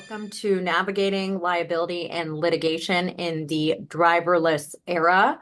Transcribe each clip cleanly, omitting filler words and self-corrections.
Welcome to Navigating Liability and Litigation in the Driverless Era.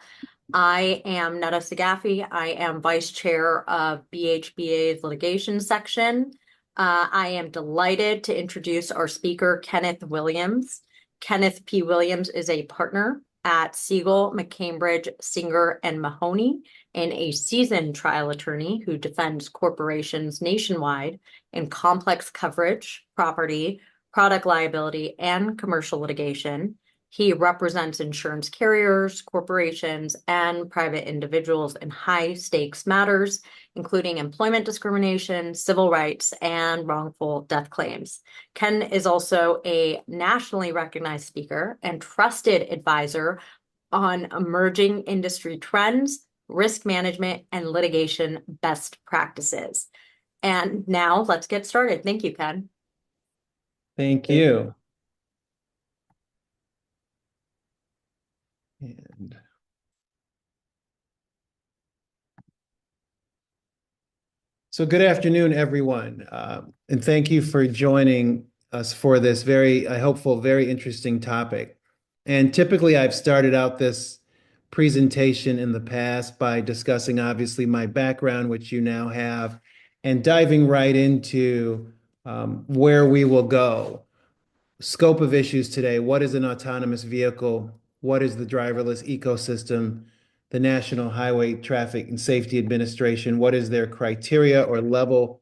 I am Netta Sagafi. I am Vice Chair of BHBA's Litigation Section. I am delighted to introduce our speaker, Kenneth Williams. Kenneth P. Williams is a partner at Segal McCambridge, Singer and Mahoney, and a seasoned trial attorney who defends corporations nationwide in complex coverage, property, product liability, and commercial litigation. He represents insurance carriers, corporations, and private individuals in high-stakes matters, including employment discrimination, civil rights, and wrongful death claims. Ken is also a nationally recognized speaker and trusted advisor on emerging industry trends, risk management, and litigation best practices. And now let's get started. Thank you, Ken. Thank you. And so good afternoon, everyone. And thank you for joining us for this very, I hope, very interesting topic. And typically I've started out this presentation in the past by discussing obviously my background, which you now have, and diving right into where we will go. Scope of issues today: what is an autonomous vehicle? What is the driverless ecosystem? The National Highway Traffic and Safety Administration, what is their criteria or level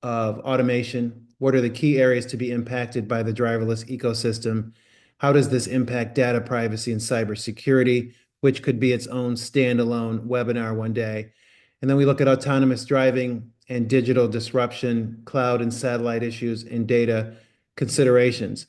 of automation? What are the key areas to be impacted by the driverless ecosystem? How does this impact data privacy and cybersecurity, which could be its own standalone webinar one day? And then we look at autonomous driving and digital disruption, cloud and satellite issues, and data considerations.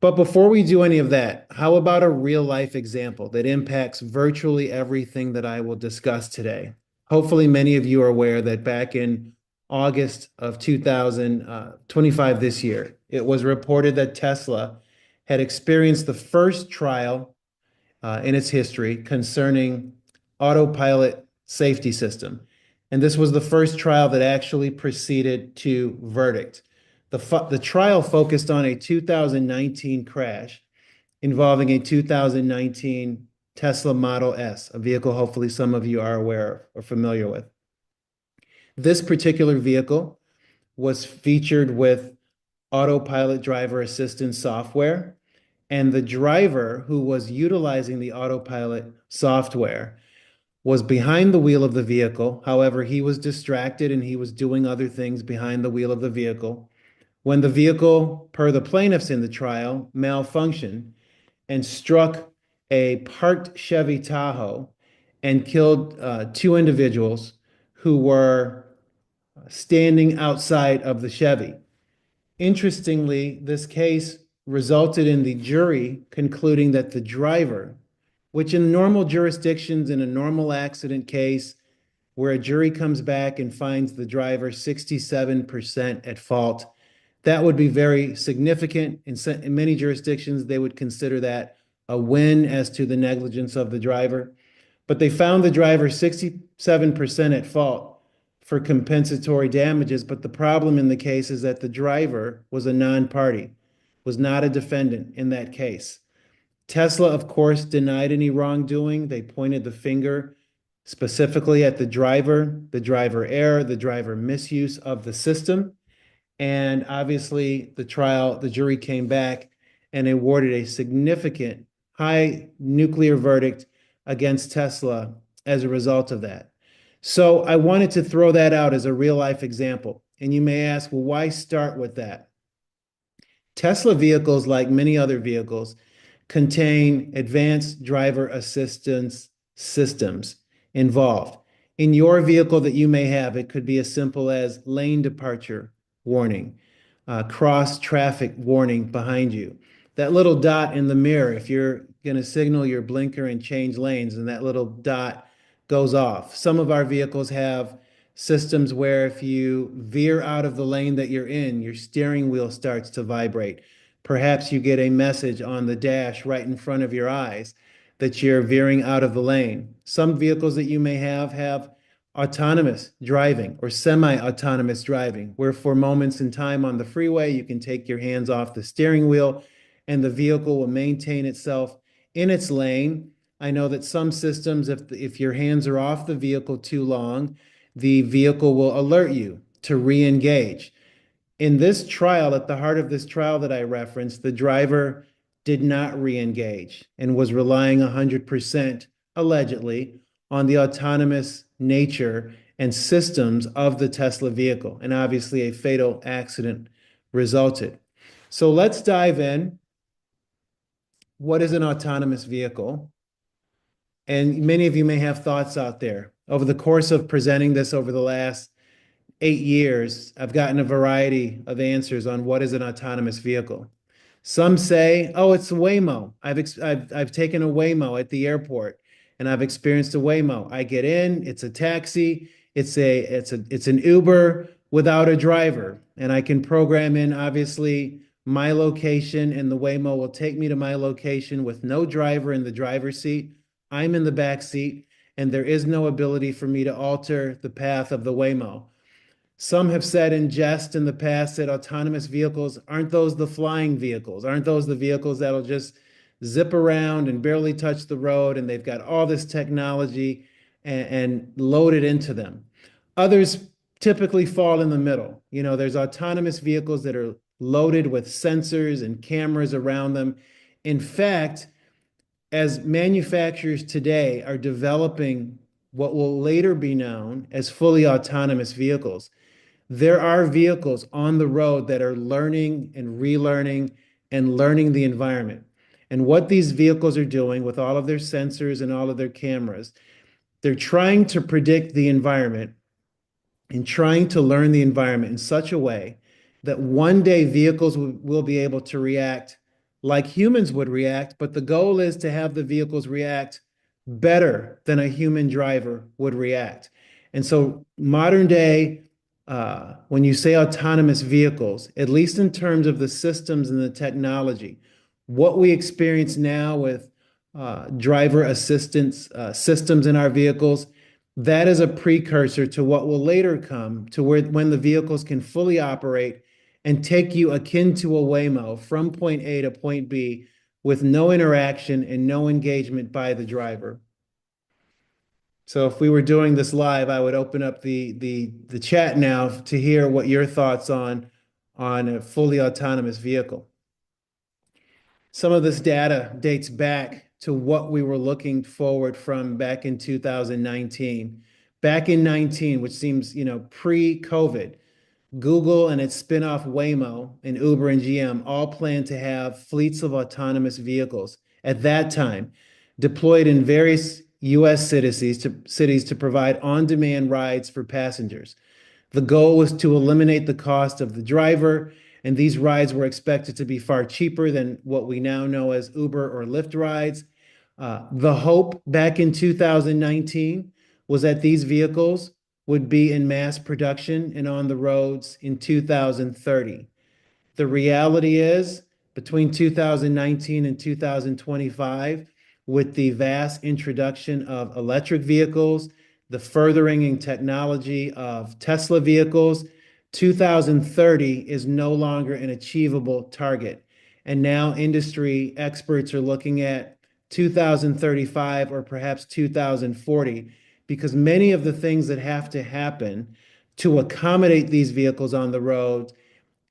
But before we do any of that, how about a real life example that impacts virtually everything that I will discuss today? Hopefully many of you are aware that back in August of 2025 this year, it was reported that Tesla had experienced the first trial in its history concerning autopilot safety system. And this was the first trial that actually proceeded to verdict. The trial focused on a 2019 crash involving a 2019 Tesla Model S, a vehicle hopefully some of you are aware of or familiar with. This particular vehicle was featured with autopilot driver assistance software, and the driver who was utilizing the autopilot software was behind the wheel of the vehicle. However, he was distracted and he was doing other things behind the wheel of the vehicle when the vehicle, per the plaintiffs in the trial, malfunctioned and struck a parked Chevy Tahoe and killed two individuals who were standing outside of the Chevy. Interestingly, this case resulted in the jury concluding that the driver, which in normal jurisdictions in a normal accident case where a jury comes back and finds the driver 67% at fault, that would be very significant. In many jurisdictions, they would consider that a win as to the negligence of the driver. But they found the driver 67% at fault for compensatory damages. But the problem in the case is that the driver was a non-party, was not a defendant in that case. Tesla, of course, denied any wrongdoing. They pointed the finger specifically at the driver error, the driver misuse of the system. And obviously the jury came back and awarded a significant high nuclear verdict against Tesla as a result of that. So I wanted to throw that out as a real life example. And you may ask, well, why start with that? Tesla vehicles, like many other vehicles, contain advanced driver assistance systems involved. In your vehicle that you may have, it could be as simple as lane departure warning, cross traffic warning behind you. That little dot in the mirror, if you're going to signal your blinker and change lanes, and that little dot goes off. Some of our vehicles have systems where if you veer out of the lane that you're in, your steering wheel starts to vibrate. Perhaps you get a message on the dash right in front of your eyes that you're veering out of the lane. Some vehicles that you may have autonomous driving or semi-autonomous driving, where for moments in time on the freeway, you can take your hands off the steering wheel and the vehicle will maintain itself in its lane. I know that some systems, if your hands are off the vehicle too long, the vehicle will alert you to re-engage. In this trial, at the heart of this trial that I referenced, the driver did not re-engage and was relying 100%, allegedly, on the autonomous nature and systems of the Tesla vehicle. And obviously, a fatal accident resulted. So let's dive in. What is an autonomous vehicle? And many of you may have thoughts out there. Over the course of presenting this over the last 8 years, I've gotten a variety of answers on what is an autonomous vehicle. Some say, "Oh, it's a Waymo. I've taken a Waymo at the airport, and I've experienced a Waymo. I get in, it's a taxi, it's an Uber without a driver, and I can program in obviously my location, and the Waymo will take me to my location with no driver in the driver's seat. I'm in the back seat, and there is no ability for me to alter the path of the Waymo." Some have said in jest in the past that autonomous vehicles aren't those the flying vehicles? Aren't those the vehicles that'll just zip around and barely touch the road and they've got all this technology and loaded into them? Others typically fall in the middle. You know, there's autonomous vehicles that are loaded with sensors and cameras around them. In fact, as manufacturers today are developing what will later be known as fully autonomous vehicles, there are vehicles on the road that are learning and relearning and learning the environment. And what these vehicles are doing with all of their sensors and all of their cameras, they're trying to predict the environment and trying to learn the environment in such a way that one day vehicles will be able to react like humans would react, but the goal is to have the vehicles react better than a human driver would react. And so modern day, when you say autonomous vehicles, at least in terms of the systems and the technology, what we experience now with driver assistance systems in our vehicles, that is a precursor to what will later come to when the vehicles can fully operate and take you akin to a Waymo from point A to point B with no interaction and no engagement by the driver. So if we were doing this live, I would open up the chat now to hear what your thoughts on a fully autonomous vehicle. Some of this data dates back to what we were looking forward from back in 2019. Back in 19, which seems, pre-COVID, Google and its spinoff Waymo and Uber and GM all plan to have fleets of autonomous vehicles at that time deployed in various U.S. cities to provide on-demand rides for passengers. The goal was to eliminate the cost of the driver, and these rides were expected to be far cheaper than what we now know as Uber or Lyft rides. The hope back in 2019 was that these vehicles would be in mass production and on the roads in 2030. The reality is, between 2019 and 2025, with the vast introduction of electric vehicles, the furthering in technology of Tesla vehicles, 2030 is no longer an achievable target. And now industry experts are looking at 2035 or perhaps 2040, because many of the things that have to happen to accommodate these vehicles on the road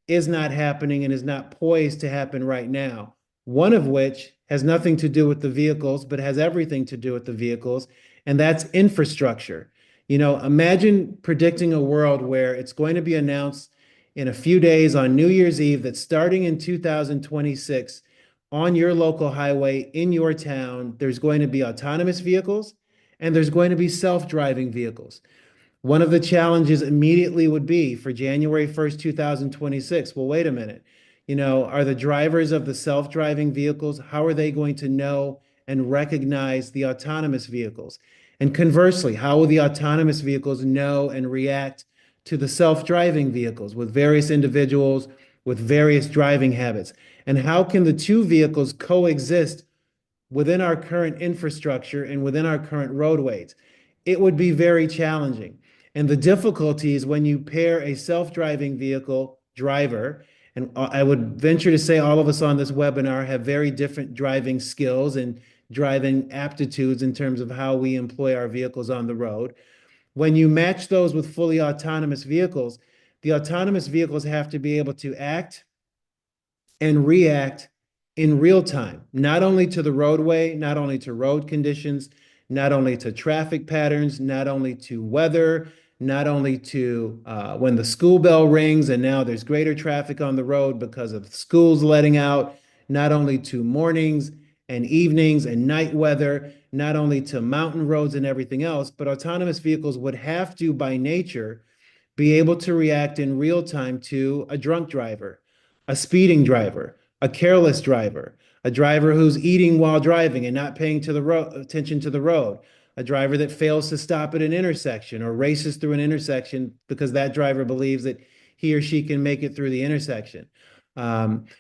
is not happening and is not poised to happen right now. One of which has nothing to do with the vehicles, but has everything to do with the vehicles, and that's infrastructure. Imagine predicting a world where it's going to be announced in a few days on New Year's Eve that starting in 2026, on your local highway in your town, there's going to be autonomous vehicles and there's going to be self-driving vehicles. One of the challenges immediately would be for January 1st, 2026. Well, wait a minute. Are the drivers of the self-driving vehicles, how are they going to know and recognize the autonomous vehicles? And conversely, how will the autonomous vehicles know and react to the self-driving vehicles with various individuals with various driving habits? And how can the two vehicles coexist within our current infrastructure and within our current roadways? it would be very challenging. And the difficulty is when you pair a self-driving vehicle driver, and I would venture to say all of us on this webinar have very different driving skills and driving aptitudes in terms of how we employ our vehicles on the road. When you match those with fully autonomous vehicles, the autonomous vehicles have to be able to act and react in real time, not only to the roadway, not only to road conditions, not only to traffic patterns, not only to weather, not only to when the school bell rings and now there's greater traffic on the road because of schools letting out, not only to mornings and evenings and night weather, not only to mountain roads and everything else, but autonomous vehicles would have to, by nature, be able to react in real time to a drunk driver, a speeding driver, a careless driver, a driver who's eating while driving and not paying to the attention to the road, a driver that fails to stop at an intersection or races through an intersection because that driver believes that he or she can make it through the intersection.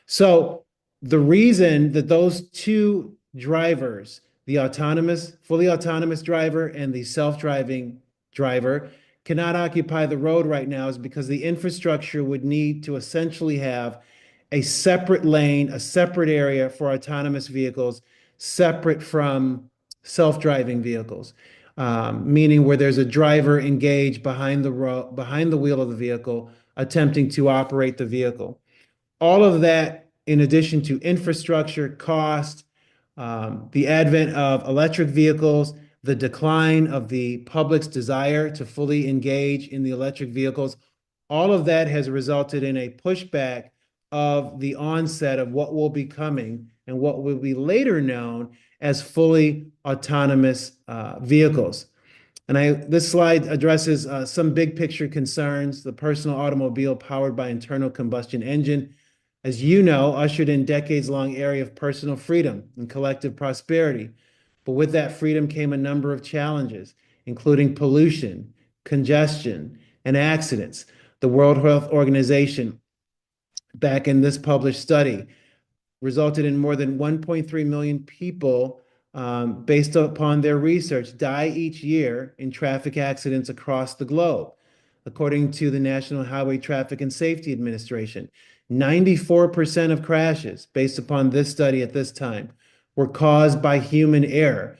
So the reason that those two drivers, the fully autonomous driver and the self-driving driver, cannot occupy the road right now is because the infrastructure would need to essentially have a separate lane, a separate area for autonomous vehicles, separate from self-driving vehicles, meaning where there's a driver engaged behind the wheel of the vehicle, attempting to operate the vehicle. All of that, in addition to infrastructure, cost, the advent of electric vehicles, the decline of the public's desire to fully engage in the electric vehicles, all of that has resulted in a pushback of the onset of what will be coming and what will be later known as fully autonomous vehicles. And this slide addresses some big picture concerns. The personal automobile powered by internal combustion engine, as you know, ushered in decades-long era of personal freedom and collective prosperity. But with that freedom came a number of challenges, including pollution, congestion, and accidents. The World Health Organization, back in this published study, resulted in more than 1.3 million people, based upon their research, die each year in traffic accidents across the globe. According to the National Highway Traffic and Safety Administration, 94% of crashes, based upon this study at this time, were caused by human error.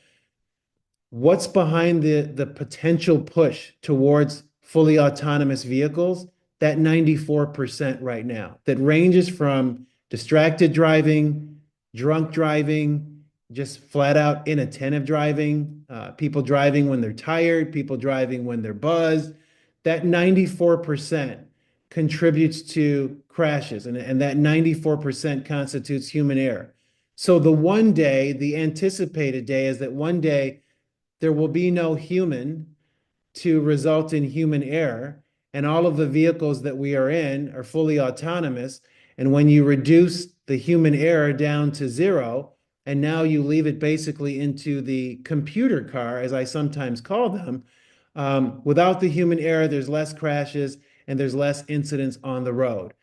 What's behind the potential push towards fully autonomous vehicles? That 94% right now, that ranges from distracted driving, drunk driving, just flat out inattentive driving, people driving when they're tired, people driving when they're buzzed. That 94% contributes to crashes, and that 94% constitutes human error. So the anticipated day is that one day there will be no human to result in human error, and all of the vehicles that we are in are fully autonomous. And when you reduce the human error down to zero, and now you leave it basically into the computer car, as I sometimes call them, without the human error, there's less crashes and there's less incidents on the road.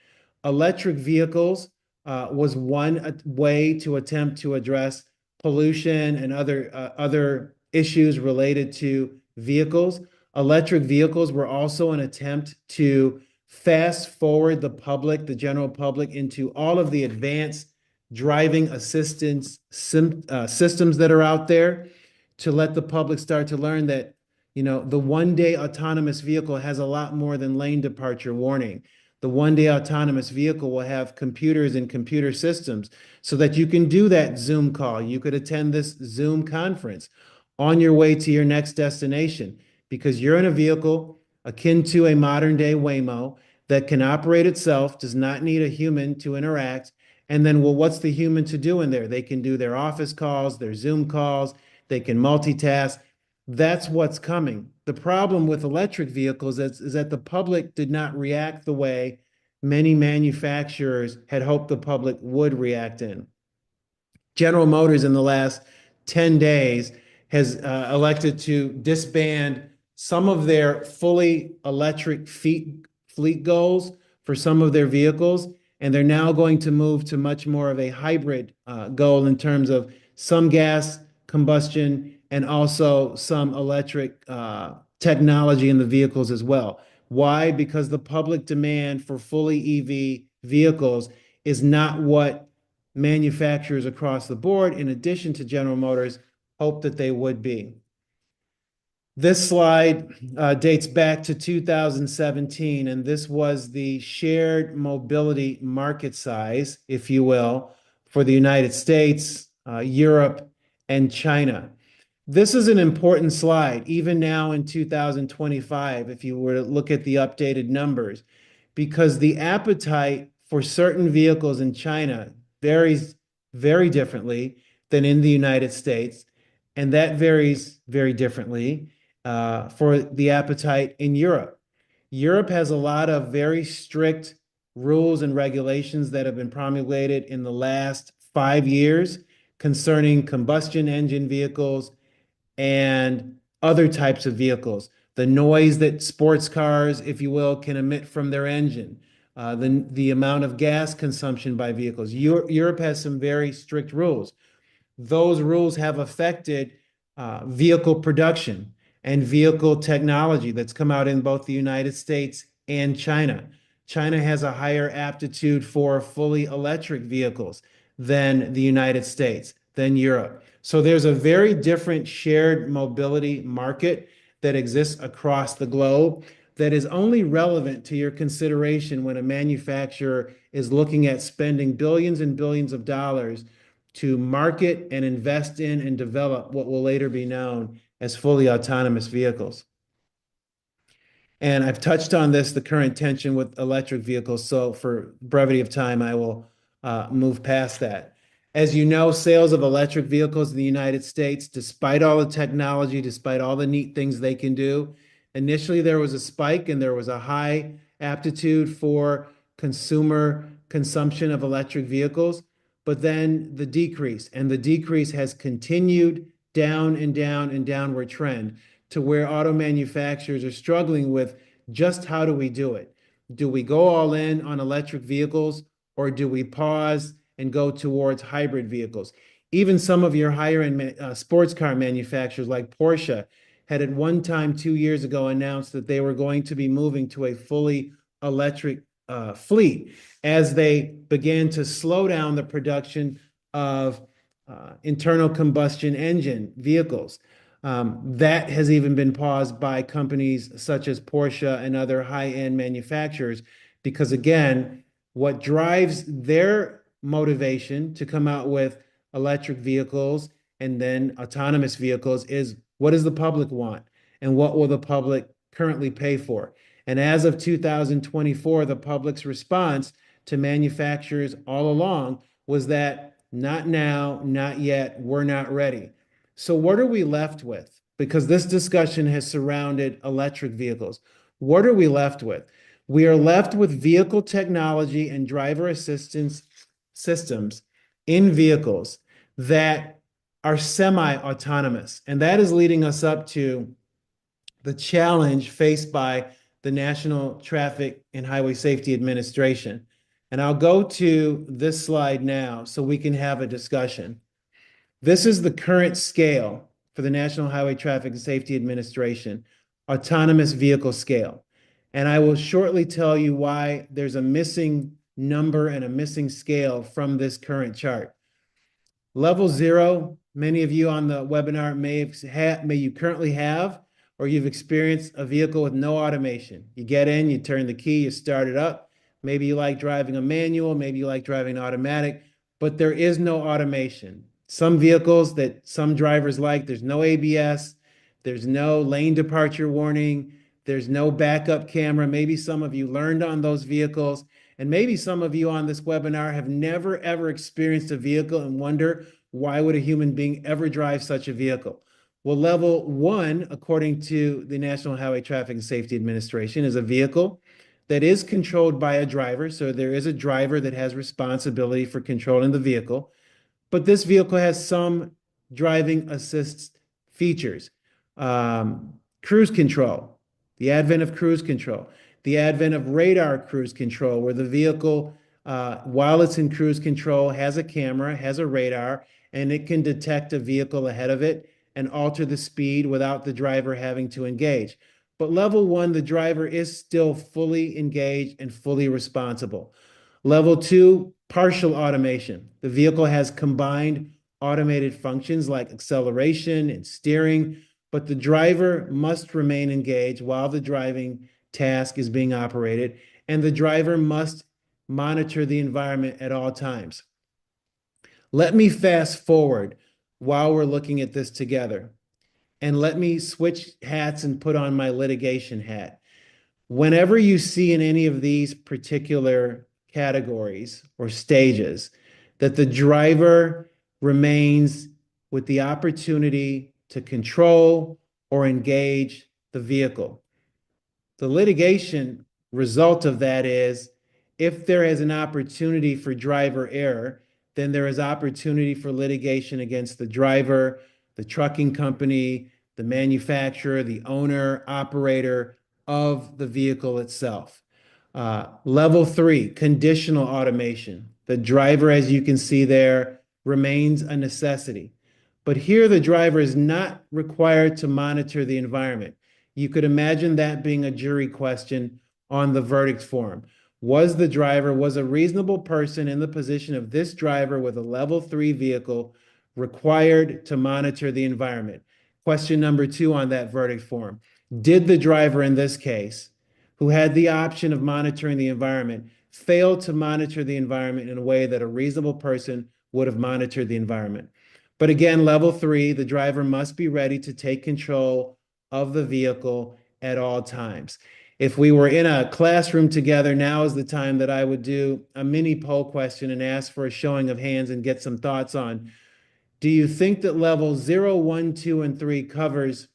Electric vehicles was one way to attempt to address pollution and other issues related to vehicles. Electric vehicles were also an attempt to fast forward the general public, into all of the advanced driving assistance systems that are out there, to let the public start to learn that, the one-day autonomous vehicle has a lot more than lane departure warning. The one-day autonomous vehicle will have computers and computer systems so that you can do that Zoom call. You could attend this Zoom conference on your way to your next destination because you're in a vehicle akin to a modern-day Waymo that can operate itself, does not need a human to interact. And then, well, what's the human to do in there? They can do their office calls, their Zoom calls, they can multitask. That's what's coming. The problem with electric vehicles is that the public did not react the way many manufacturers had hoped the public would react in. General Motors in the last 10 days has elected to disband some of their fully electric fleet goals for some of their vehicles, and they're now going to move to much more of a hybrid goal in terms of some gas combustion and also some electric technology in the vehicles as well. Why? Because the public demand for fully EV vehicles is not what manufacturers across the board, in addition to General Motors, hope that they would be. This slide dates back to 2017, and this was the shared mobility market size, if you will, for the United States, Europe, and China. This is an important slide, even now in 2025, if you were to look at the updated numbers, because the appetite for certain vehicles in China varies very differently than in the United States, and that varies very differently for the appetite in Europe. Europe has a lot of very strict rules and regulations that have been promulgated in the last 5 years concerning combustion engine vehicles and other types of vehicles. The noise that sports cars, if you will, can emit from their engine, the amount of gas consumption by vehicles. Europe has some very strict rules. Those rules have affected vehicle production and vehicle technology that's come out in both the United States and China. China has a higher aptitude for fully electric vehicles than the United States, than Europe. So there's a very different shared mobility market that exists across the globe that is only relevant to your consideration when a manufacturer is looking at spending billions and billions of dollars to market and invest in and develop what will later be known as fully autonomous vehicles. And I've touched on this, the current tension with electric vehicles. So for brevity of time, I will move past that. As you know, sales of electric vehicles in the United States, despite all the technology, despite all the neat things they can do, initially there was a spike and there was a high aptitude for consumer consumption of electric vehicles, but then the decrease, and the decrease has continued down and down and downward trend to where auto manufacturers are struggling with just how do we do it? Do we go all in on electric vehicles, or do we pause and go towards hybrid vehicles? Even some of your higher end sports car manufacturers like Porsche had at one time 2 years ago announced that they were going to be moving to a fully electric fleet as they began to slow down the production of internal combustion engine vehicles. That has even been paused by companies such as Porsche and other high-end manufacturers, because again, what drives their motivation to come out with electric vehicles and then autonomous vehicles is, what does the public want and what will the public currently pay for? And as of 2024, the public's response to manufacturers all along was that not now, not yet, we're not ready. So what are we left with? Because this discussion has surrounded electric vehicles. What are we left with? We are left with vehicle technology and driver assistance systems in vehicles that are semi-autonomous. And that is leading us up to the challenge faced by the National Traffic and Highway Safety Administration. And I'll go to this slide now so we can have a discussion. This is the current scale for the National Highway Traffic and Safety Administration, autonomous vehicle scale. And I will shortly tell you why there's a missing number and a missing scale from this current chart. Level 0, many of you on the webinar may you currently have, or you've experienced a vehicle with no automation. You get in, you turn the key, you start it up. Maybe you like driving a manual, maybe you like driving automatic, but there is no automation. Some vehicles that some drivers like, there's no ABS, there's no lane departure warning, there's no backup camera. Maybe some of you learned on those vehicles, and maybe some of you on this webinar have never ever experienced a vehicle and wonder, why would a human being ever drive such a vehicle? Well, level 1, according to the National Highway Traffic and Safety Administration, is a vehicle that is controlled by a driver. So there is a driver that has responsibility for controlling the vehicle. But this vehicle has some driving assist features. Cruise control, the advent of cruise control, the advent of radar cruise control, where the vehicle, while it's in cruise control, has a camera, has a radar, and it can detect a vehicle ahead of it and alter the speed without the driver having to engage. But level one, the driver is still fully engaged and fully responsible. Level two, partial automation. The vehicle has combined automated functions like acceleration and steering, but the driver must remain engaged while the driving task is being operated, and the driver must monitor the environment at all times. Let me fast forward while we're looking at this together, and let me switch hats and put on my litigation hat. Whenever you see in any of these particular categories or stages that the driver remains with the opportunity to control or engage the vehicle, the litigation result of that is if there is an opportunity for driver error, then there is opportunity for litigation against the driver, the trucking company, the manufacturer, the owner, operator of the vehicle itself. Level three, conditional automation. The driver, as you can see there, remains a necessity. But here the driver is not required to monitor the environment. You could imagine that being a jury question on the verdict form. Was a reasonable person in the position of this driver with a level three vehicle required to monitor the environment? Question number two on that verdict form. Did the driver in this case, who had the option of monitoring the environment, fail to monitor the environment in a way that a reasonable person would have monitored the environment? But again, level three, the driver must be ready to take control of the vehicle at all times. If we were in a classroom together, now is the time that I would do a mini poll question and ask for a showing of hands and get some thoughts on, do you think that level 0, 1, 2, and 3 covers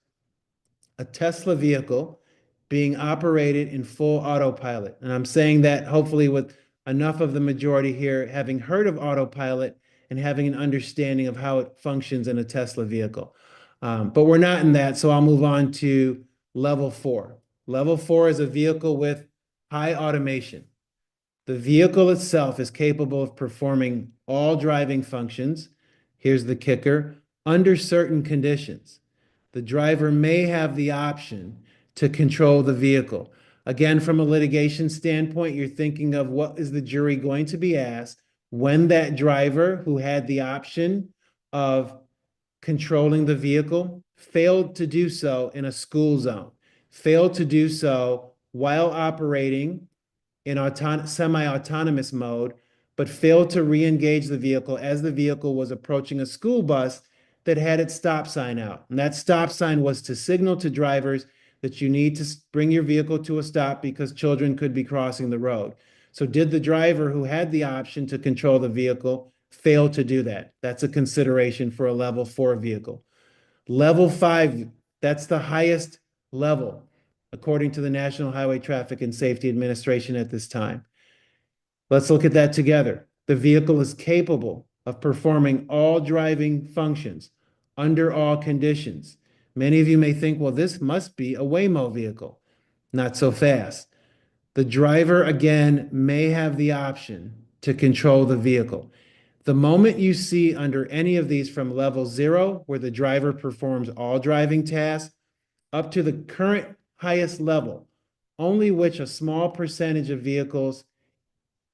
a Tesla vehicle being operated in full autopilot? And I'm saying that hopefully with enough of the majority here having heard of autopilot and having an understanding of how it functions in a Tesla vehicle. But we're not in that, so I'll move on to level four. Level four is a vehicle with high automation. The vehicle itself is capable of performing all driving functions. Here's the kicker, under certain conditions. The driver may have the option to control the vehicle. Again, from a litigation standpoint, you're thinking of what is the jury going to be asked when that driver who had the option of controlling the vehicle failed to do so in a school zone, failed to do so while operating in semi-autonomous mode, but failed to re-engage the vehicle as the vehicle was approaching a school bus that had its stop sign out. And that stop sign was to signal to drivers that you need to bring your vehicle to a stop because children could be crossing the road. So did the driver who had the option to control the vehicle fail to do that? That's a consideration for a level four vehicle. Level five, that's the highest level, according to the National Highway Traffic and Safety Administration at this time. Let's look at that together. The vehicle is capable of performing all driving functions under all conditions. Many of you may think, well, this must be a Waymo vehicle. Not so fast. The driver, again, may have the option to control the vehicle. The moment you see under any of these from level 0, where the driver performs all driving tasks, up to the current highest level, only which a small percentage of vehicles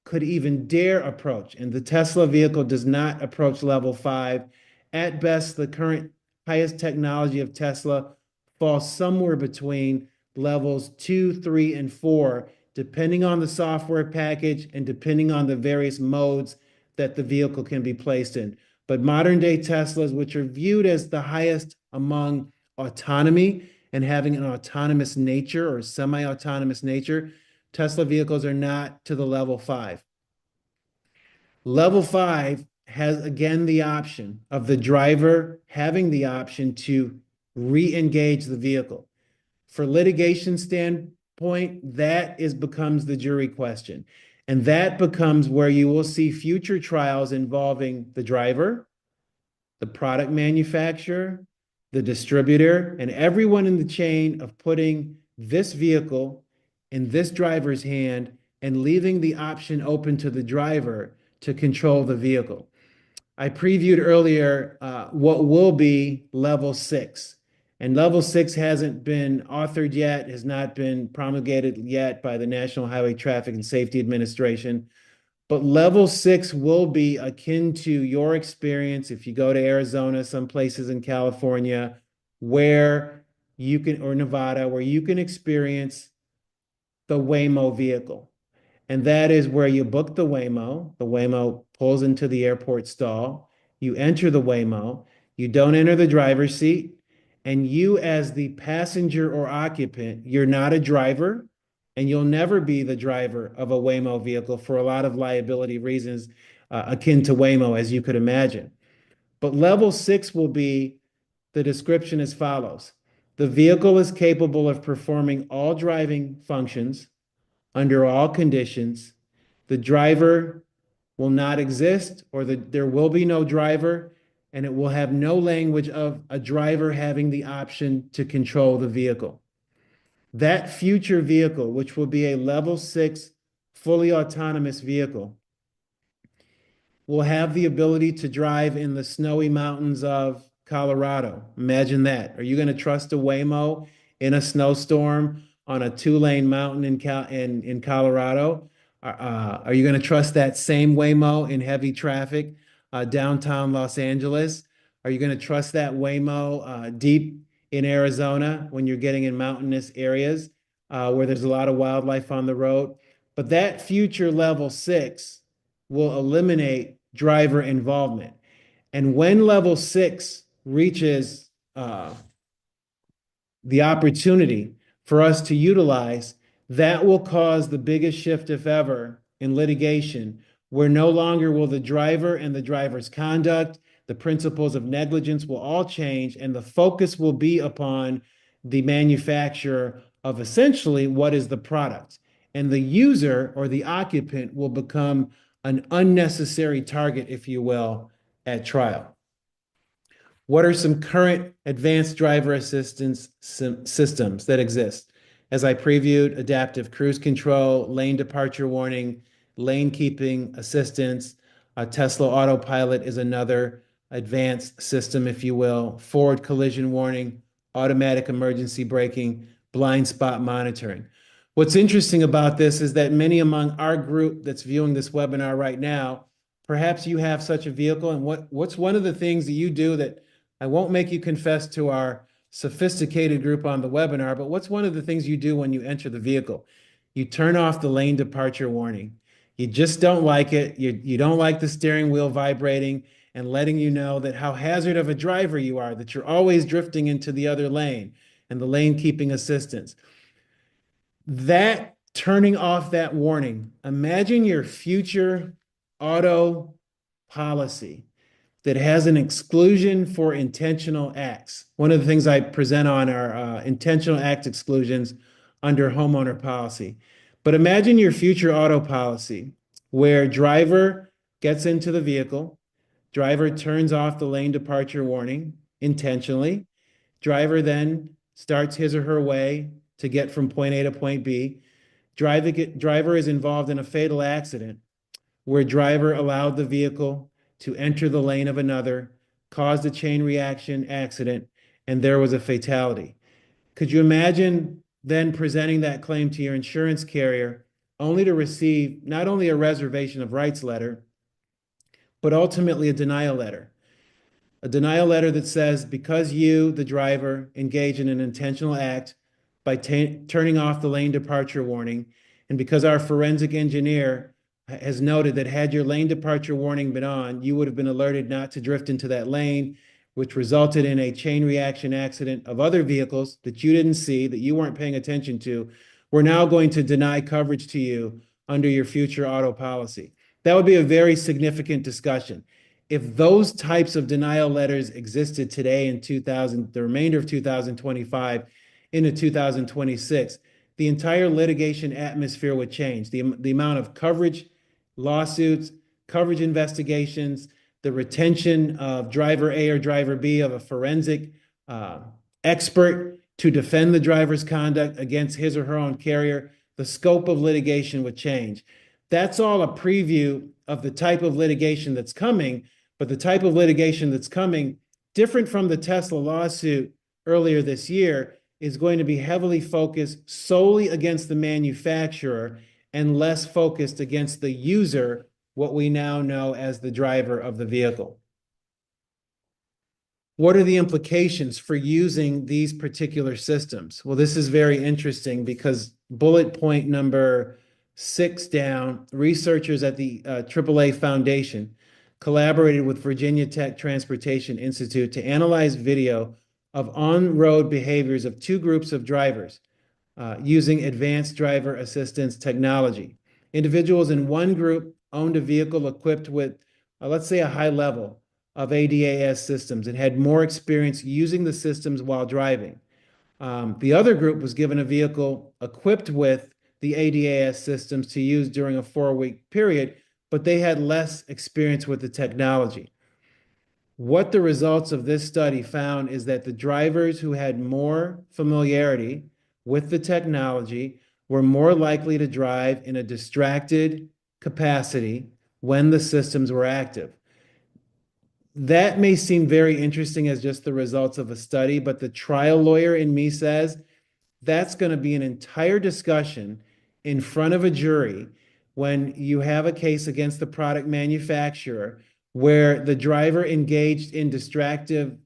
could even dare approach. And the Tesla vehicle does not approach level 5. At best, the current highest technology of Tesla falls somewhere between levels 2, 3, and 4, depending on the software package and depending on the various modes that the vehicle can be placed in. But modern day Teslas, which are viewed as the highest among autonomy and having an autonomous nature or semi-autonomous nature, Tesla vehicles are not to the level 5. Level 5 has, again, the option of the driver having the option to re-engage the vehicle. For litigation standpoint, that becomes the jury question. And that becomes where you will see future trials involving the driver, the product manufacturer, the distributor, and everyone in the chain of putting this vehicle in this driver's hand and leaving the option open to the driver to control the vehicle. I previewed earlier what will be level 6. And level 6 hasn't been authored yet, has not been promulgated yet by the National Highway Traffic and Safety Administration. But level 6 will be akin to your experience if you go to Arizona, some places in California, where you can, or Nevada, where you can experience the Waymo vehicle. And that is where you book the Waymo pulls into the airport stall, you enter the Waymo, you don't enter the driver's seat, and you, as the passenger or occupant, you're not a driver, and you'll never be the driver of a Waymo vehicle for a lot of liability reasons, akin to Waymo, as you could imagine. But level 6 will be the description as follows. The vehicle is capable of performing all driving functions under all conditions. The driver will not exist, or there will be no driver, and it will have no language of a driver having the option to control the vehicle. That future vehicle, which will be a level 6 fully autonomous vehicle, will have the ability to drive in the snowy mountains of Colorado. Imagine that. Are you going to trust a Waymo in a snowstorm on a 2-lane mountain in Colorado? Are you going to trust that same Waymo in heavy traffic downtown Los Angeles? Are you going to trust that Waymo deep in Arizona when you're getting in mountainous areas where there's a lot of wildlife on the road? But that future level 6 will eliminate driver involvement. And when level 6 reaches the opportunity for us to utilize, that will cause the biggest shift, if ever, in litigation, where no longer will the driver and the driver's conduct, the principles of negligence will all change, and the focus will be upon the manufacturer of essentially what is the product. And the user or the occupant will become an unnecessary target, if you will, at trial. What are some current advanced driver assistance systems that exist? As I previewed, adaptive cruise control, lane departure warning, lane keeping assistance. Tesla Autopilot is another advanced system, if you will. Forward collision warning, automatic emergency braking, blind spot monitoring. What's interesting about this is that many among our group that's viewing this webinar right now, perhaps you have such a vehicle, and what's one of the things that you do that I won't make you confess to our sophisticated group on the webinar, but what's one of the things you do when you enter the vehicle? You turn off the lane departure warning. You just don't like it. You don't like the steering wheel vibrating and letting you know that how hazard of a driver you are, that you're always drifting into the other lane, and the lane keeping assistance. That turning off that warning, imagine your future auto policy that has an exclusion for intentional acts. One of the things I present on are intentional act exclusions under homeowner policy. But imagine your future auto policy where driver gets into the vehicle, driver turns off the lane departure warning intentionally, driver then starts his or her way to get from point A to point B. Driver is involved in a fatal accident where driver allowed the vehicle to enter the lane of another, caused a chain reaction accident, and there was a fatality. Could you imagine then presenting that claim to your insurance carrier only to receive not only a reservation of rights letter, but ultimately a denial letter? A denial letter that says, because you, the driver, engage in an intentional act by turning off the lane departure warning, and because our forensic engineer has noted that had your lane departure warning been on, you would have been alerted not to drift into that lane, which resulted in a chain reaction accident of other vehicles that you didn't see, that you weren't paying attention to. We're now going to deny coverage to you under your future auto policy. That would be a very significant discussion. If those types of denial letters existed today in the remainder of 2025 into 2026, the entire litigation atmosphere would change. The amount of coverage, lawsuits, coverage investigations, the retention of driver A or driver B of a forensic expert to defend the driver's conduct against his or her own carrier, the scope of litigation would change. That's all a preview of the type of litigation that's coming, But the type of litigation that's coming, different from the Tesla lawsuit earlier this year, is going to be heavily focused solely against the manufacturer and less focused against the user, what we now know as the driver of the vehicle. What are the implications for using these particular systems? Well, this is very interesting because bullet point number 6 down, researchers at the AAA Foundation collaborated with Virginia Tech Transportation Institute to analyze video of on-road behaviors of two groups of drivers using advanced driver assistance technology. Individuals in one group owned a vehicle equipped with, let's say, a high level of ADAS systems and had more experience using the systems while driving. The other group was given a vehicle equipped with the ADAS systems to use during a 4-week period, but they had less experience with the technology. What the results of this study found is that the drivers who had more familiarity with the technology were more likely to drive in a distracted capacity when the systems were active. That may seem very interesting as just the results of a study, but the trial lawyer in me says that's going to be an entire discussion in front of a jury when you have a case against the product manufacturer where the driver engaged in distracted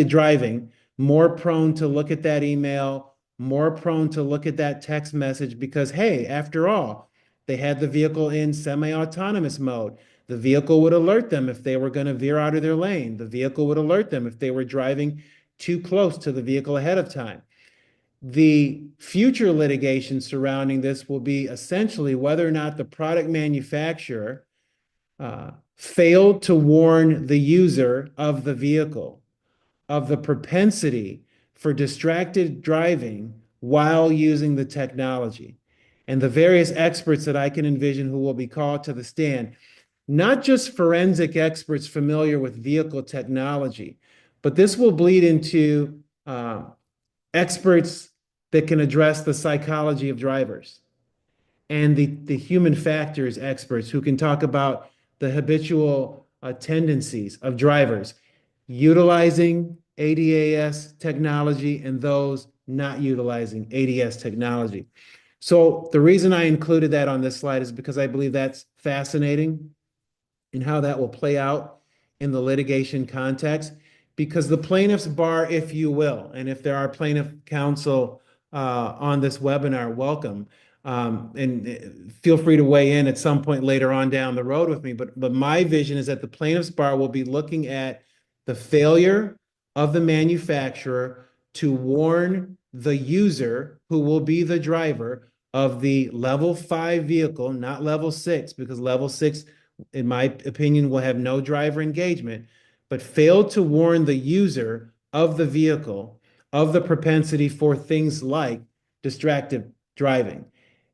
driving, more prone to look at that email, more prone to look at that text message because, hey, after all, they had the vehicle in semi-autonomous mode. The vehicle would alert them if they were going to veer out of their lane. The vehicle would alert them if they were driving too close to the vehicle ahead of time. The future litigation surrounding this will be essentially whether or not the product manufacturer failed to warn the user of the vehicle of the propensity for distracted driving while using the technology. And the various experts that I can envision who will be called to the stand, not just forensic experts familiar with vehicle technology, but this will bleed into experts that can address the psychology of drivers and the human factors experts who can talk about the habitual tendencies of drivers utilizing ADAS technology and those not utilizing ADS technology. So the reason I included that on this slide is because I believe that's fascinating and how that will play out in the litigation context. Because the plaintiff's bar, if you will, and if there are plaintiff counsel on this webinar, welcome. And feel free to weigh in at some point later on down the road with me. But my vision is that the plaintiff's bar will be looking at the failure of the manufacturer to warn the user, who will be the driver of the level 5 vehicle, not level 6, because level 6, in my opinion, will have no driver engagement, but failed to warn the user of the vehicle of the propensity for things like distracted driving.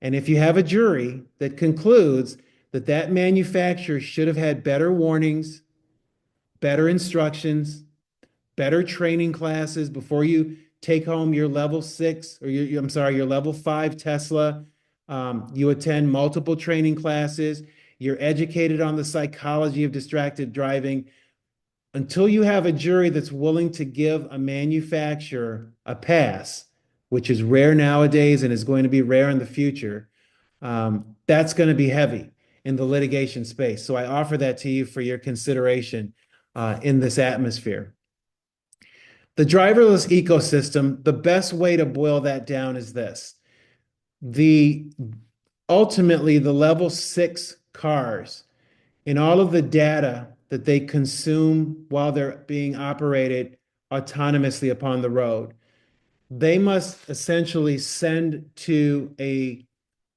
And if you have a jury that concludes that that manufacturer should have had better warnings, better instructions, better training classes before you take home your level 6 or your level 5 Tesla, you attend multiple training classes, you're educated on the psychology of distracted driving. Until you have a jury that's willing to give a manufacturer a pass, which is rare nowadays and is going to be rare in the future, that's going to be heavy in the litigation space. So I offer that to you for your consideration in this atmosphere. The driverless ecosystem, the best way to boil that down is this. Ultimately, the level 6 cars and all of the data that they consume while they're being operated autonomously upon the road, they must essentially send to a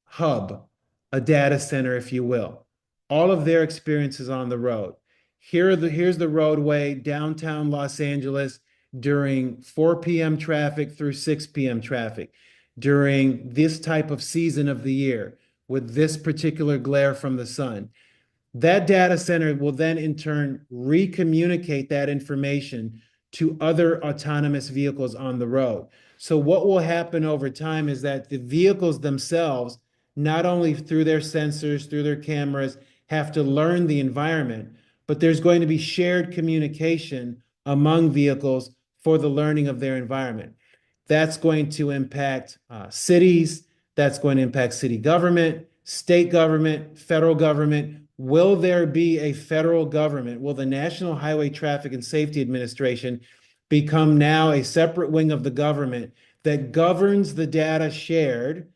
hub, a data center, if you will, all of their experiences on the road. Here's the roadway, downtown Los Angeles, during 4 p.m. traffic through 6 p.m. traffic, during this type of season of the year, with this particular glare from the sun. That data center will then in turn recommunicate that information to other autonomous vehicles on the road. So what will happen over time is that the vehicles themselves, not only through their sensors, through their cameras, have to learn the environment, but there's going to be shared communication among vehicles for the learning of their environment. That's going to impact cities. That's going to impact city government, state government, federal government. Will there be a federal government? Will the National Highway Traffic and Safety Administration become now a separate wing of the government that governs the data shared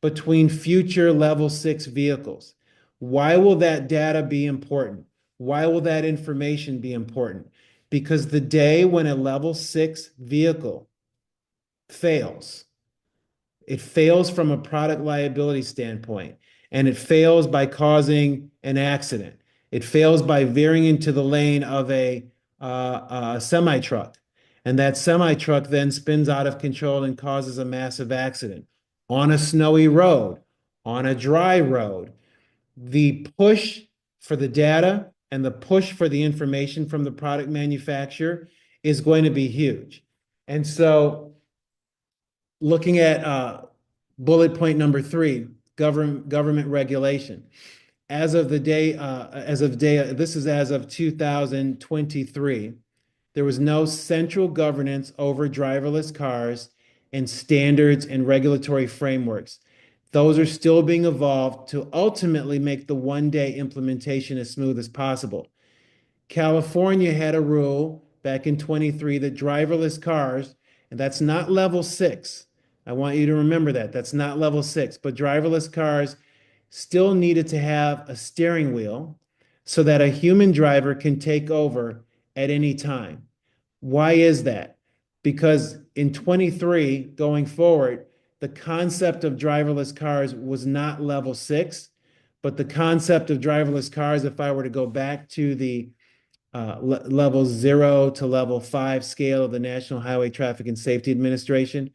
between future level 6 vehicles? Why will that data be important? Why will that information be important? Because the day when a level 6 vehicle fails, it fails from a product liability standpoint, and it fails by causing an accident. It fails by veering into the lane of a semi truck, and that semi truck then spins out of control and causes a massive accident on a snowy road, on a dry road. The push for the data and the push for the information from the product manufacturer is going to be huge. And so looking at bullet point number 3, government regulation. As of this is as of 2023, there was no central governance over driverless cars and standards and regulatory frameworks. Those are still being evolved to ultimately make the one-day implementation as smooth as possible. California had a rule back in 23 that driverless cars, and that's not level 6. I want you to remember that. That's not level 6, but driverless cars still needed to have a steering wheel so that a human driver can take over at any time. Why is that? Because in 23, going forward, the concept of driverless cars was not level 6, but the concept of driverless cars, if I were to go back to the level 0 to level 5 scale of the National Highway Traffic and Safety Administration,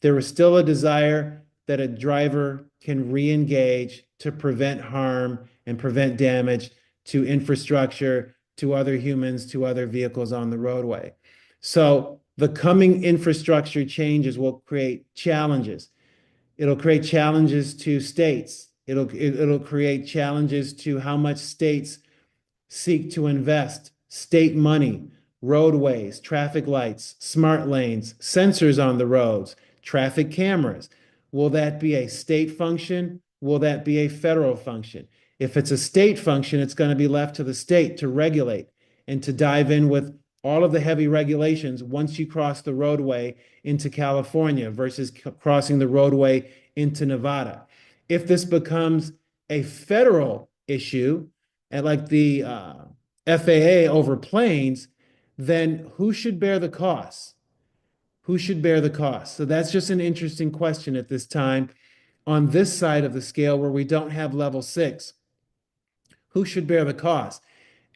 there was still a desire that a driver can re-engage to prevent harm and prevent damage to infrastructure, to other humans, to other vehicles on the roadway. So the coming infrastructure changes will create challenges. It'll create challenges to states. It'll create challenges to how much states seek to invest state money, roadways, traffic lights, smart lanes, sensors on the roads, traffic cameras. Will that be a state function? Will that be a federal function? If it's a state function, it's going to be left to the state to regulate and to dive in with all of the heavy regulations once you cross the roadway into California versus crossing the roadway into Nevada. If this becomes a federal issue, and like the FAA over planes, then who should bear the costs? Who should bear the costs? So that's just an interesting question at this time on this side of the scale where we don't have level 6. Who should bear the cost?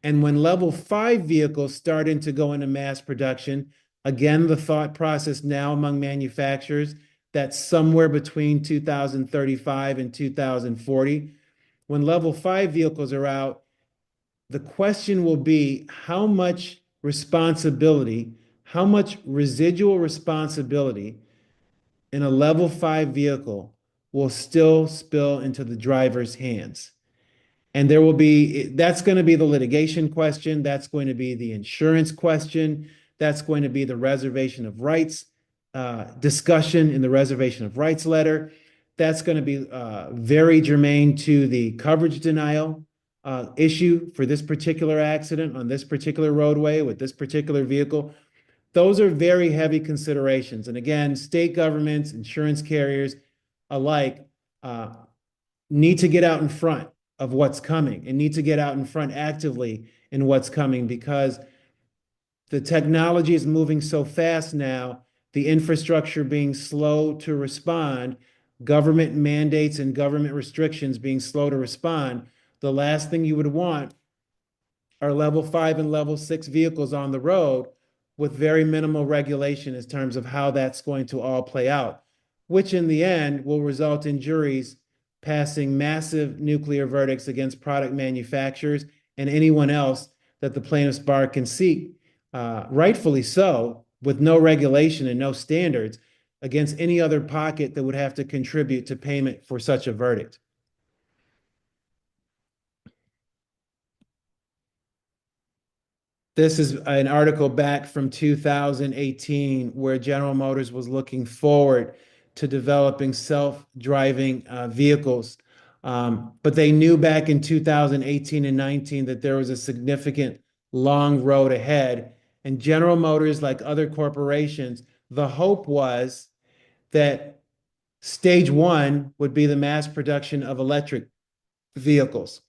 And when level 5 vehicles start to go into mass production, again, the thought process now among manufacturers that's somewhere between 2035 and 2040. When level 5 vehicles are out, the question will be how much responsibility, how much residual responsibility in a level 5 vehicle will still spill into the driver's hands. And that's going to be the litigation question. That's going to be the insurance question. That's going to be the reservation of rights discussion in the reservation of rights letter. That's going to be very germane to the coverage denial issue for this particular accident on this particular roadway with this particular vehicle. Those are very heavy considerations. And again, state governments, insurance carriers alike need to get out in front of what's coming and need to get out in front actively in what's coming because the technology is moving so fast now, the infrastructure being slow to respond, government mandates and government restrictions being slow to respond. The last thing you would want are level 5 and level 6 vehicles on the road with very minimal regulation in terms of how that's going to all play out, which in the end will result in juries passing massive nuclear verdicts against product manufacturers and anyone else that the plaintiff's bar can seek, rightfully so, with no regulation and no standards against any other pocket that would have to contribute to payment for such a verdict. This is an article back from 2018 where General Motors was looking forward to developing self-driving vehicles. But they knew back in 2018 and 19 that there was a significant long road ahead. And General Motors, like other corporations, the hope was that stage one would be the mass production of electric vehicles.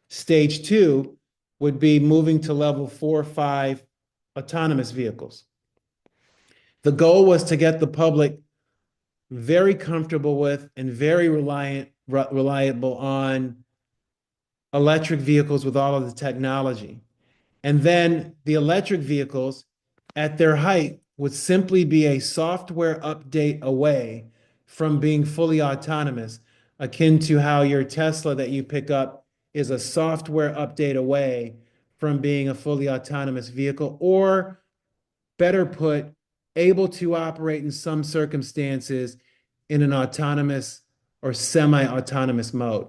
Stage two would be moving to level 4 or 5 autonomous vehicles. The goal was to get the public very comfortable with and very reliable on electric vehicles with all of the technology. And then the electric vehicles at their height would simply be a software update away from being fully autonomous, akin to how your Tesla that you pick up is a software update away from being a fully autonomous vehicle, or better put, able to operate in some circumstances in an autonomous or semi-autonomous mode.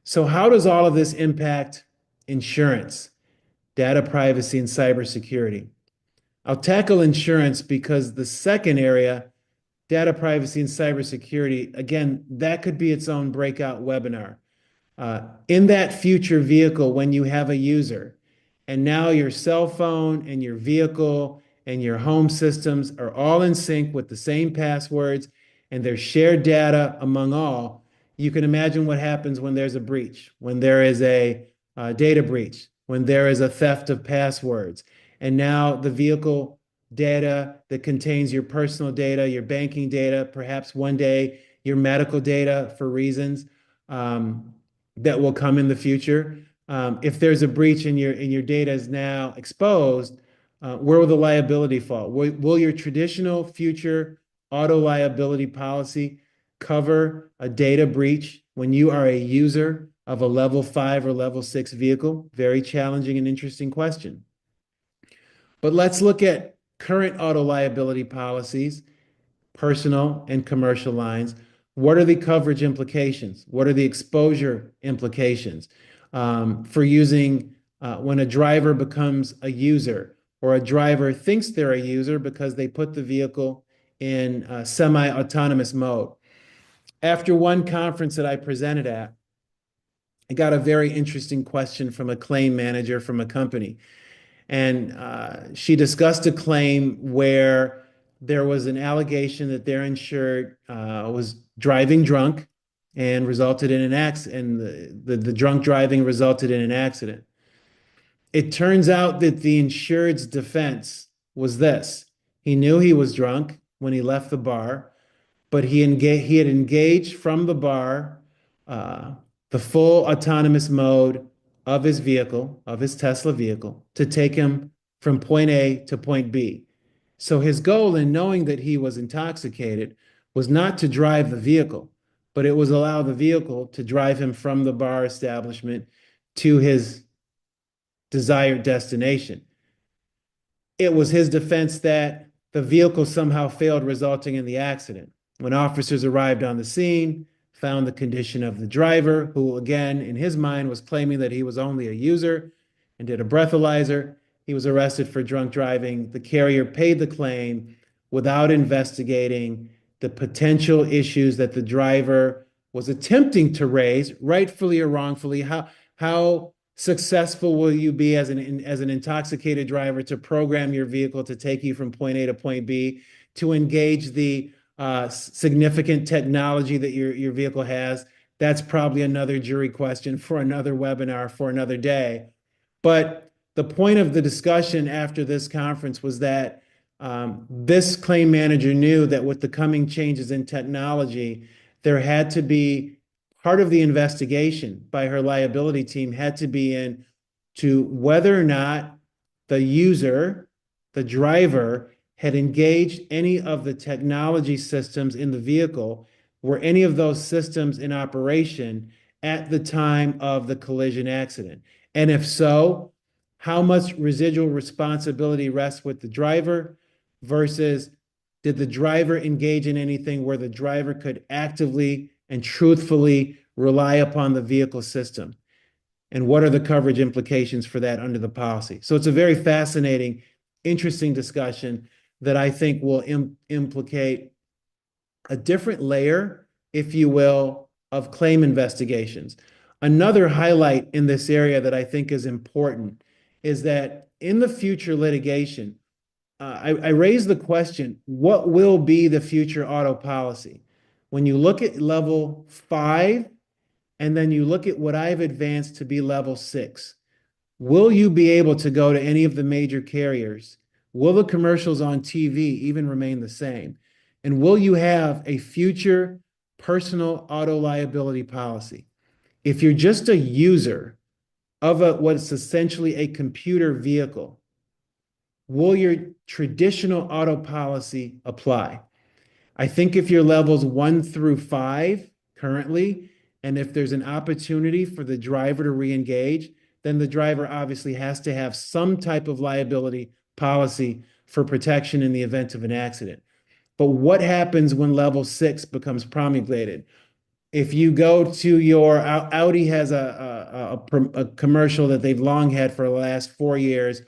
So how does all of this impact insurance, data privacy, and cybersecurity? I'll tackle insurance because the second area, data privacy and cybersecurity, again, that could be its own breakout webinar. In that future vehicle, when you have a user, and now your cell phone and your vehicle and your home systems are all in sync with the same passwords and there's shared data among all, you can imagine what happens when there's a breach, when there is a data breach, when there is a theft of passwords. And now the vehicle data that contains your personal data, your banking data, perhaps one day your medical data for reasons that will come in the future. If there's a breach and your data is now exposed, where will the liability fall? Will your traditional future auto liability policy cover a data breach when you are a user of a level 5 or level 6 vehicle? Very challenging and interesting question. But let's look at current auto liability policies, personal and commercial lines. What are the coverage implications? What are the exposure implications for using when a driver becomes a user, or a driver thinks they're a user because they put the vehicle in semi-autonomous mode? After one conference that I presented at, I got a very interesting question from a claim manager from a company. And she discussed a claim where there was an allegation that their insured was driving drunk and resulted in an accident, and the drunk driving resulted in an accident. It turns out that the insured's defense was this: he knew he was drunk when he left the bar, but he had engaged from the bar the full autonomous mode of his vehicle, of his Tesla vehicle, to take him from point A to point B. So his goal in knowing that he was intoxicated was not to drive the vehicle, but it was allow the vehicle to drive him from the bar establishment to his desired destination. It was his defense that the vehicle somehow failed, resulting in the accident. When officers arrived on the scene, found the condition of the driver, who again, in his mind, was claiming that he was only a user and did a breathalyzer, he was arrested for drunk driving. The carrier paid the claim without investigating the potential issues that the driver was attempting to raise, rightfully or wrongfully. How successful will you be as an intoxicated driver to program your vehicle to take you from point A to point B, to engage the significant technology that your vehicle has? That's probably another jury question for another webinar for another day. But the point of the discussion after this conference was that this claim manager knew that with the coming changes in technology, there had to be part of the investigation by her liability team had to be in to whether or not the user, the driver, had engaged any of the technology systems in the vehicle. Were any of those systems in operation at the time of the collision accident? And if so, how much residual responsibility rests with the driver versus did the driver engage in anything where the driver could actively and truthfully rely upon the vehicle system? and what are the coverage implications for that under the policy. So it's a very fascinating, interesting discussion that I think will implicate a different layer, if you will, of claim investigations. Another highlight in this area that I think is important is that in the future litigation, I raised the question, what will be the future auto policy? When you look at level 5, and then you look at what I've advanced to be level 6, will you be able to go to any of the major carriers? Will the commercials on TV even remain the same? And will you have a future personal auto liability policy? If you're just a user of what's essentially a computer vehicle, will your traditional auto policy apply? I think if you're levels 1 through 5 currently, and if there's an opportunity for the driver to re-engage, then the driver obviously has to have some type of liability policy for protection in the event of an accident. But what happens when level 6 becomes promulgated? If you go to your Audi has a commercial that they've long had for the last 4 years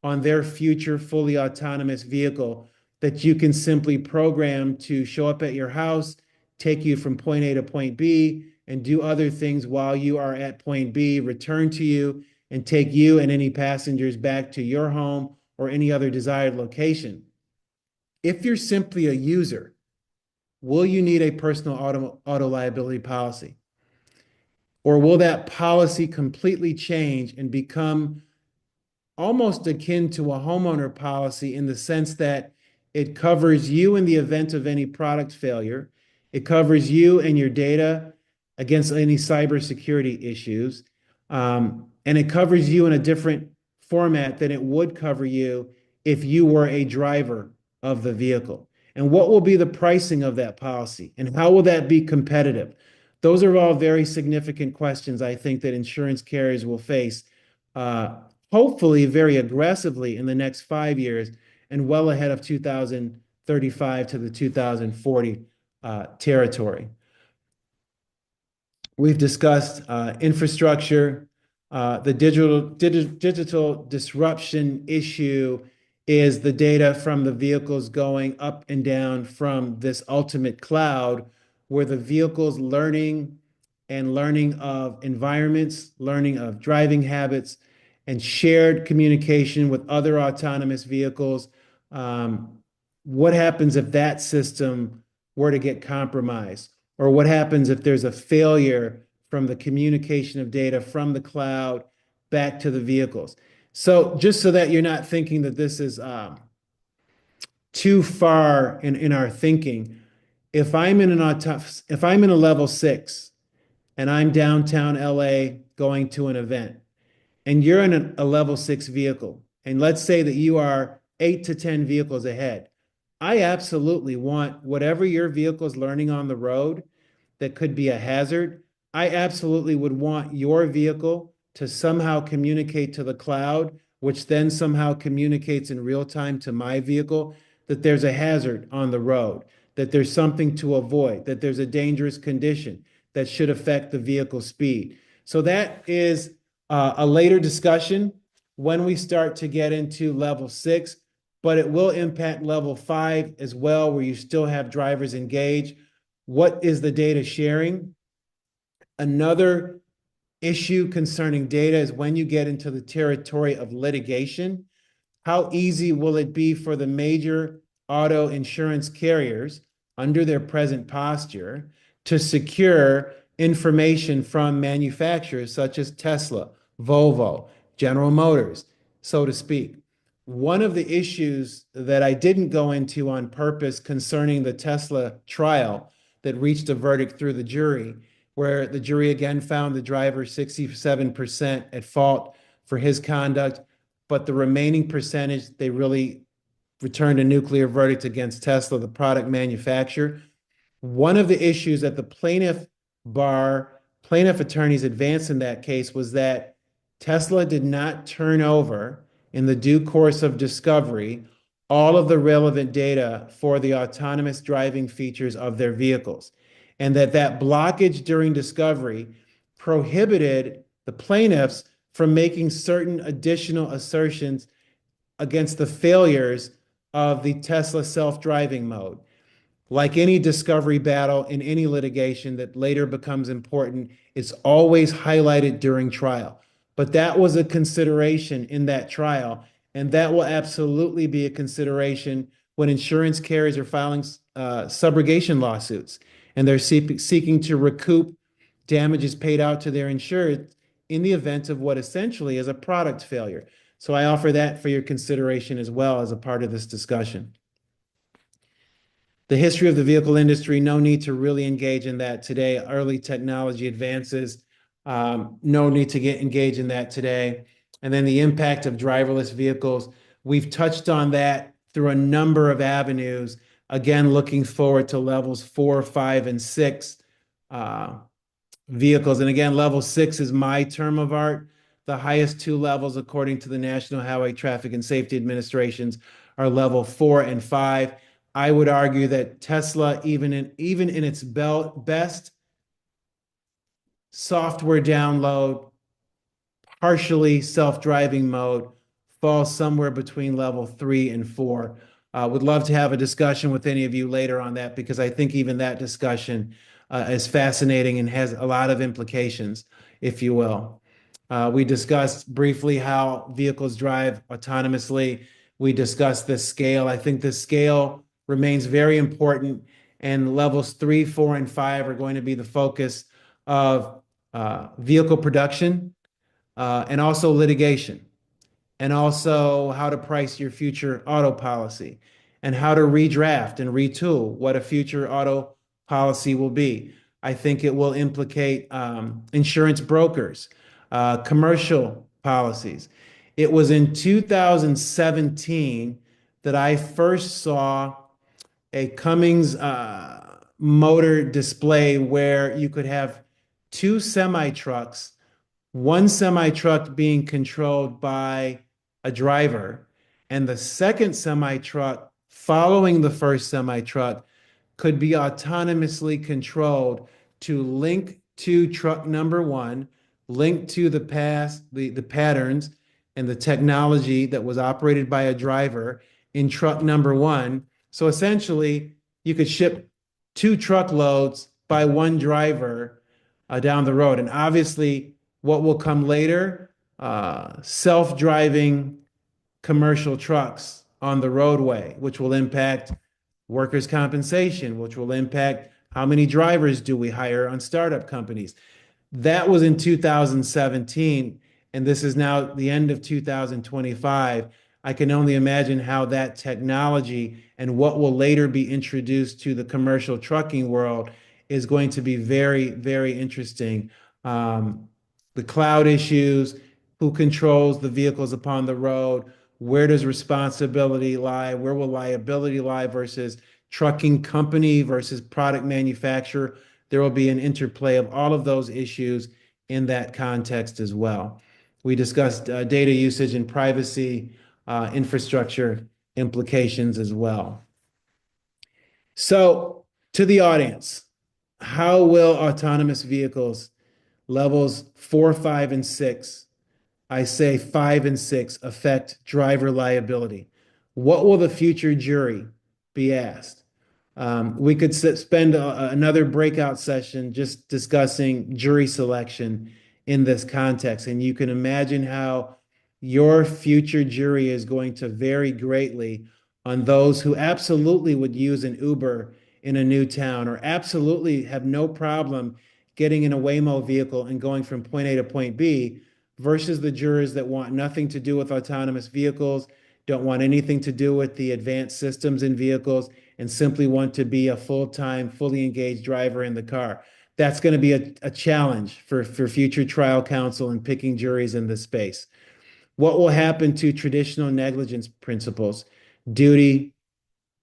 on their future fully autonomous vehicle that you can simply program to show up at your house, take you from point A to point B, and do other things while you are at point B, return to you, and take you and any passengers back to your home or any other desired location. If you're simply a user, will you need a personal auto liability policy? Or will that policy completely change and become almost akin to a homeowner policy in the sense that it covers you in the event of any product failure, it covers you and your data against any cybersecurity issues, and it covers you in a different format than it would cover you if you were a driver of the vehicle? And what will be the pricing of that policy? And how will that be competitive? Those are all very significant questions I think that insurance carriers will face, hopefully very aggressively in the next 5 years and well ahead of 2035 to the 2040 territory. We've discussed infrastructure. The digital disruption issue is the data from the vehicles going up and down from this ultimate cloud, where the vehicles learning of environments, learning of driving habits, and shared communication with other autonomous vehicles. What happens if that system were to get compromised? Or what happens if there's a failure from the communication of data from the cloud back to the vehicles? So just so that you're not thinking that this is too far in our thinking, if I'm in a level 6 and I'm downtown LA going to an event, and you're in a level 6 vehicle, and let's say that you are 8 to 10 vehicles ahead, I absolutely want whatever your vehicle is learning on the road that could be a hazard. I absolutely would want your vehicle to somehow communicate to the cloud, which then somehow communicates in real time to my vehicle that there's a hazard on the road, that there's something to avoid, that there's a dangerous condition that should affect the vehicle speed. So that is a later discussion when we start to get into level 6, but it will impact level 5 as well, where you still have drivers engaged. What is the data sharing? Another issue concerning data is when you get into the territory of litigation, how easy will it be for the major auto insurance carriers under their present posture to secure information from manufacturers such as Tesla, Volvo, General Motors, so to speak? One of the issues that I didn't go into on purpose concerning the Tesla trial that reached a verdict through the jury, where the jury again found the driver 67% at fault for his conduct, but the remaining percentage, they really returned a nuclear verdict against Tesla, the product manufacturer. One of the issues that the plaintiff attorneys advanced in that case was that Tesla did not turn over in the due course of discovery all of the relevant data for the autonomous driving features of their vehicles, and that blockage during discovery prohibited the plaintiffs from making certain additional assertions against the failures of the Tesla self-driving mode. Like any discovery battle in any litigation that later becomes important, it's always highlighted during trial. But that was a consideration in that trial, and that will absolutely be a consideration when insurance carriers are filing subrogation lawsuits and they're seeking to recoup damages paid out to their insured in the event of what essentially is a product failure. So I offer that for your consideration as well as a part of this discussion. The history of the vehicle industry, no need to really engage in that today. Early technology advances, no need to engage in that today. And then the impact of driverless vehicles. We've touched on that through a number of avenues. Again, looking forward to levels 4, 5, and 6 vehicles. And again, level 6 is my term of art. The highest two levels, according to the National Highway Traffic and Safety Administrations, are level 4 and 5. I would argue that Tesla, even in its best software download, partially self-driving mode, falls somewhere between level 3 and 4. Would love to have a discussion with any of you later on that, because I think even that discussion is fascinating and has a lot of implications, if you will. We discussed briefly how vehicles drive autonomously. We discussed the scale. I think the scale remains very important, and levels 3, 4, and 5 are going to be the focus of vehicle production and also litigation, and also how to price your future auto policy, and how to redraft and retool what a future auto policy will be. I think it will implicate insurance brokers, commercial policies. It was in 2017 that I first saw a Cummins motor display where you could have two semi trucks, one semi truck being controlled by a driver, and the second semi truck following the first semi truck could be autonomously controlled to link to truck number one, link to the patterns and the technology that was operated by a driver in truck number one. So essentially, you could ship two truckloads by one driver down the road. And obviously, what will come later, self-driving commercial trucks on the roadway, which will impact workers' compensation, which will impact how many drivers do we hire on startup companies. That was in 2017, and this is now the end of 2025. I can only imagine how that technology and what will later be introduced to the commercial trucking world is going to be very, very interesting. The cloud issues, who controls the vehicles upon the road, where does responsibility lie, where will liability lie versus trucking company versus product manufacturer. There will be an interplay of all of those issues in that context as well. We discussed data usage and privacy, infrastructure implications as well. So, to the audience, how will autonomous vehicles levels 4, 5, and 6, I say 5 and 6, affect driver liability? What will the future jury be asked? We could spend another breakout session just discussing jury selection in this context, and you can imagine how your future jury is going to vary greatly on those who absolutely would use an Uber in a new town, or absolutely have no problem getting in a Waymo vehicle and going from point A to point B, versus the jurors that want nothing to do with autonomous vehicles, don't want anything to do with the advanced systems in vehicles, and simply want to be a full-time, fully engaged driver in the car. That's going to be a challenge for future trial counsel in picking juries in this space. What will happen to traditional negligence principles? Duty,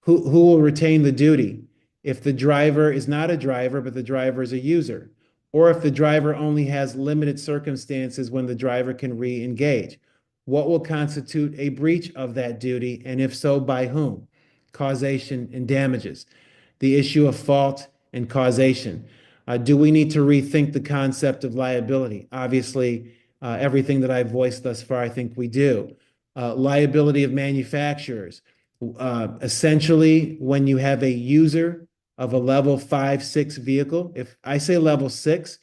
who will retain the duty? If the driver is not a driver, but the driver is a user, or if the driver only has limited circumstances when the driver can re-engage, what will constitute a breach of that duty, and if so, by whom? Causation and damages. The issue of fault and causation. Do we need to rethink the concept of liability? Obviously, everything that I've voiced thus far, I think we do. Liability of manufacturers. Essentially, when you have a user of a level 5, 6 vehicle, if I say level 6,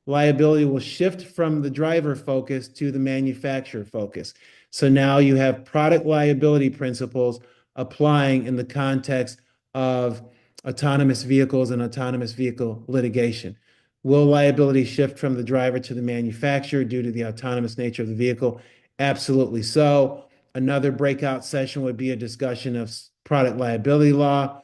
liability will shift from the driver focus to the manufacturer focus. So now you have product liability principles applying in the context of autonomous vehicles and autonomous vehicle litigation. Will liability shift from the driver to the manufacturer due to the autonomous nature of the vehicle? Absolutely so. Another breakout session would be a discussion of product liability law,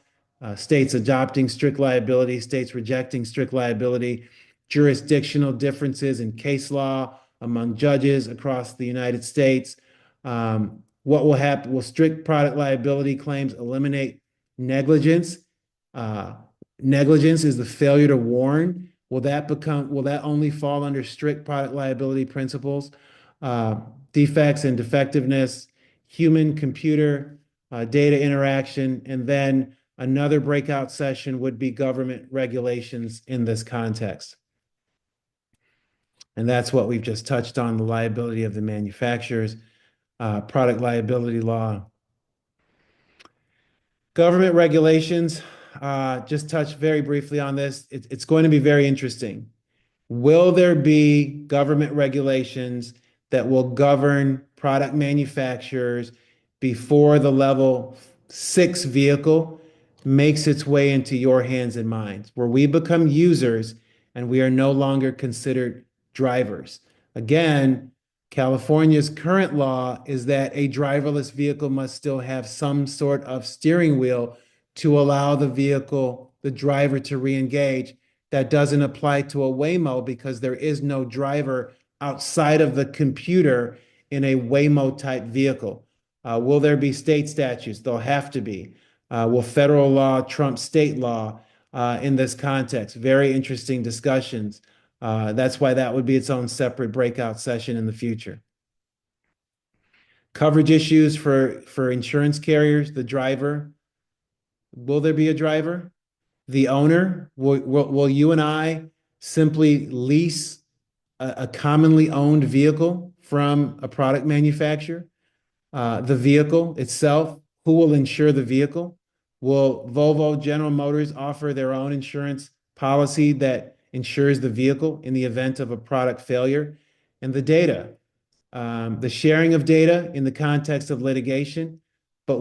states adopting strict liability, states rejecting strict liability, jurisdictional differences in case law among judges across the United States. What will happen? Will strict product liability claims eliminate negligence? Negligence is the failure to warn. Will that only fall under strict product liability principles? Defects and defectiveness, human computer data interaction, and then another breakout session would be government regulations in this context. And that's what we've just touched on, the liability of the manufacturers, product liability law. Government regulations, just touch very briefly on this. It's going to be very interesting. Will there be government regulations that will govern product manufacturers before the level 6 vehicle makes its way into your hands and minds, where we become users and we are no longer considered drivers? Again, California's current law is that a driverless vehicle must still have some sort of steering wheel to allow the driver to re-engage. That doesn't apply to a Waymo because there is no driver outside of the computer in a Waymo type vehicle. Will there be state statutes? There'll have to be. Will federal law trump state law in this context? Very interesting discussions. That's why that would be its own separate breakout session in the future. Coverage issues for insurance carriers, the driver. Will there be a driver? The owner? Will you and I simply lease a commonly owned vehicle from a product manufacturer? The vehicle itself, who will insure the vehicle? Will Volvo, General Motors offer their own insurance policy that insures the vehicle in the event of a product failure? And the data, the sharing of data in the context of litigation. But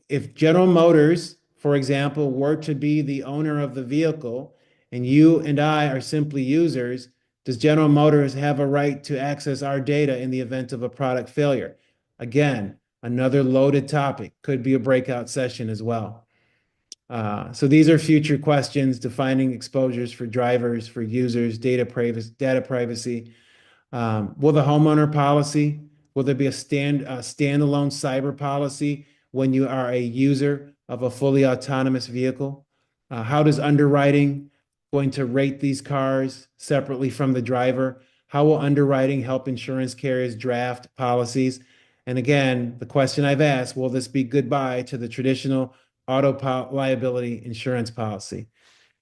if General Motors, for example, were to be the owner of the vehicle and you and I are simply users, does General Motors have a right to access our data in the event of a product failure? Again, another loaded topic, could be a breakout session as well. So these are future questions: defining exposures for drivers, for users, data privacy. Will the homeowner policy, will there be a standalone cyber policy when you are a user of a fully autonomous vehicle? How does underwriting going to rate these cars separately from the driver? How will underwriting help insurance carriers draft policies? And again, the question I've asked, will this be goodbye to the traditional auto liability insurance policy?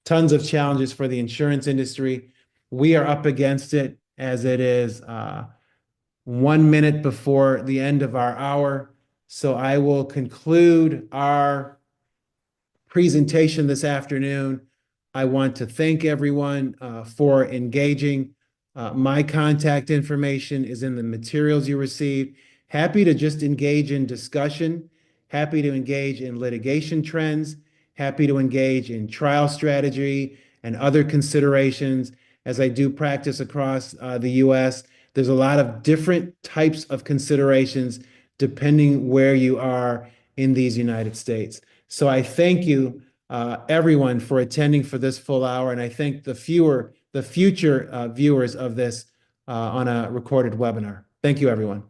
Tons of challenges for the insurance industry. We are up against it as it is 1 minute before the end of our hour. So I will conclude our presentation this afternoon. I want to thank everyone for engaging. My contact information is in the materials you received. Happy to just engage in discussion, happy to engage in litigation trends, happy to engage in trial strategy and other considerations. As I do practice across the US, there's a lot of different types of considerations depending where you are in these United States. So I thank you, everyone, for attending for this full hour, and I thank the future viewers of this on a recorded webinar. Thank you, everyone.